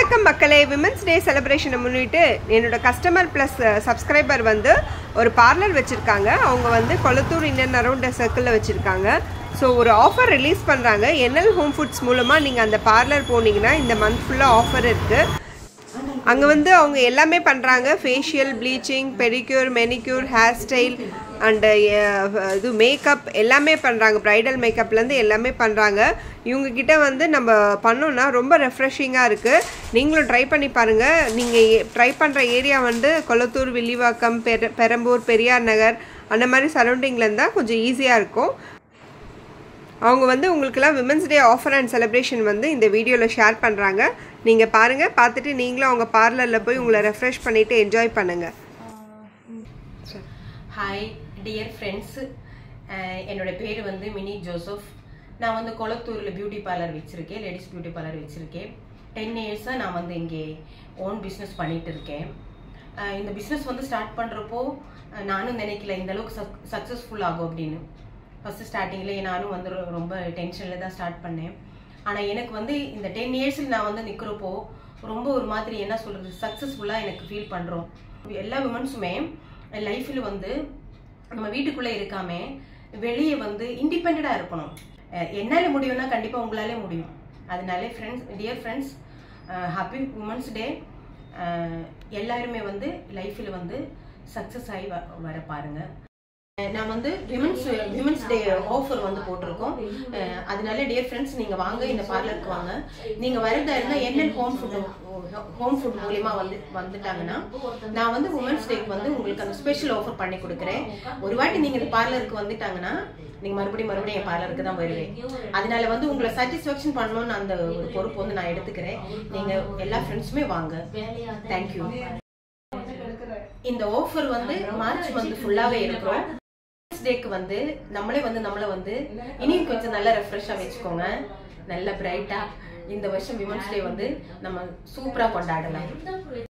வணக்கம் மக்களே, women's day செலிப்ரேஷனை முன்னிட்டு என்னோட கஸ்டமர் ப்ளஸ் சப்ஸ்கிரைபர் வந்து ஒரு பார்லர் வச்சுருக்காங்க. அவங்க வந்து கொளத்தூர் இன்னன் அரௌண்ட் சர்க்கிளில் வச்சுருக்காங்க. ஸோ ஒரு ஆஃபர் ரிலீஸ் பண்ணுறாங்க. என்எல் ஹோம் ஃபுட்ஸ் மூலமாக நீங்கள் அந்த பார்லர் போனீங்கன்னா இந்த மந்த் ஃபுல்லாக ஆஃபர் இருக்குது. அங்கே வந்து அவங்க எல்லாமே பண்ணுறாங்க. Facial, bleaching, pedicure, manicure, hair style and இது மேக்கப் எல்லாமே பண்ணுறாங்க. ப்ரைடல் மேக்கப்லேருந்து எல்லாமே பண்ணுறாங்க. இவங்கக்கிட்ட வந்து நம்ம பண்ணோன்னா ரொம்ப ரெஃப்ரெஷிங்காக இருக்குது. நீங்களும் ட்ரை பண்ணி பாருங்கள். நீங்கள் ட்ரை பண்ணுற ஏரியா வந்து கொளத்தூர், வில்லிவாக்கம், பெரம்பூர், பெரியார் நகர் அந்த மாதிரி சரௌண்டிங்கில் இருந்தால் கொஞ்சம் ஈஸியாக இருக்கும். அவங்க வந்து உங்களுக்கெல்லாம் women's day offer and celebration வந்து இந்த வீடியோவில் ஷேர் பண்ணுறாங்க. நீங்கள் பாருங்கள். பார்த்துட்டு நீங்களும் அவங்க பார்லரில் போய் உங்களை ரெஃப்ரெஷ் பண்ணிவிட்டு என்ஜாய் பண்ணுங்கள். ஹாய் டியர் ஃப்ரெண்ட்ஸ், என்னோட பேர் வந்து மினி ஜோசப். நான் வந்து கொளத்தூரில் பியூட்டி பார்லர் வச்சுருக்கேன், லேடிஸ் பியூட்டி பார்லர் வச்சுருக்கேன். 10 இயர்ஸாக நான் வந்து இங்கே ஓன் பிஸ்னஸ் பண்ணிகிட்டு இருக்கேன். இந்த பிஸ்னஸ் வந்து ஸ்டார்ட் பண்ணுறப்போ நானும் நினைக்கல இந்த அளவுக்கு சக்ஸஸ்ஃபுல் ஆகும் அப்படின்னு. ஃபஸ்ட்டு ஸ்டார்டிங்லேயே நானும் வந்து ரொம்ப டென்ஷனில் தான் ஸ்டார்ட் பண்ணேன். ஆனால் எனக்கு வந்து இந்த 10 இயர்ஸில் நான் வந்து நிற்கிறப்போ ரொம்ப ஒரு மாதிரி என்ன சொல்கிறது, சக்ஸஸ்ஃபுல்லாக எனக்கு ஃபீல் பண்ணுறோம். எல்லா விமன்ஸுமே லைஃப்பில் வந்து நம்ம வீட்டுக்குள்ளே இருக்காமல் வெளியே வந்து இண்டிபெண்ட்டாக இருக்கணும். என்னால் முடியும்னா கண்டிப்பாக உங்களாலே முடியும். அதனால dear friends, happy women's day. எல்லாருமே வந்து லைஃப்பில் வந்து சக்ஸஸ் ஆகி வர பாருங்கள். நான் வந்து விமென்ஸ் டே ஆஃபர் வந்து போட்டிருக்கோம். அதனால டியர் ஃப்ரெண்ட்ஸ், நீங்கள் வாங்க, இந்த பார்லருக்கு வாங்க. நீங்கள் வரதா இருந்தால் என்எல் ஹோம் ஃபுட் மூலியமா வந்துட்டாங்கன்னா நான் வந்து உமன்ஸ் டேக்கு வந்து உங்களுக்கு அந்த ஸ்பெஷல் ஆஃபர் பண்ணி கொடுக்குறேன். ஒரு வாட்டி நீங்கள் இந்த பார்லருக்கு வந்துட்டாங்கன்னா நீங்கள் மறுபடியும் என் பார்லருக்கு தான் வருவேன். அதனால வந்து உங்களை சாட்டிஸ்ஃபேக்ஷன் பண்ணணும்னு அந்த ஒரு பொறுப்பு வந்து நான் எடுத்துக்கிறேன். நீங்கள் எல்லா ஃப்ரெண்ட்ஸுமே வாங்க. தேங்க்யூ. இந்த ஆஃபர் வந்து மார்ச் மந்த் ஃபுல்லாகவே இருக்கிறோம். டேக்கு வந்து நம்மளை வந்து இனியும் கொஞ்சம் நல்லா ரெஃப்ரெஷ்ஷா வச்சுக்கோங்க, நல்லா பிரைட்டா. இந்த வருஷம் விமென்ஸ் டே வந்து நம்ம சூப்பரா கொண்டாடலாம்.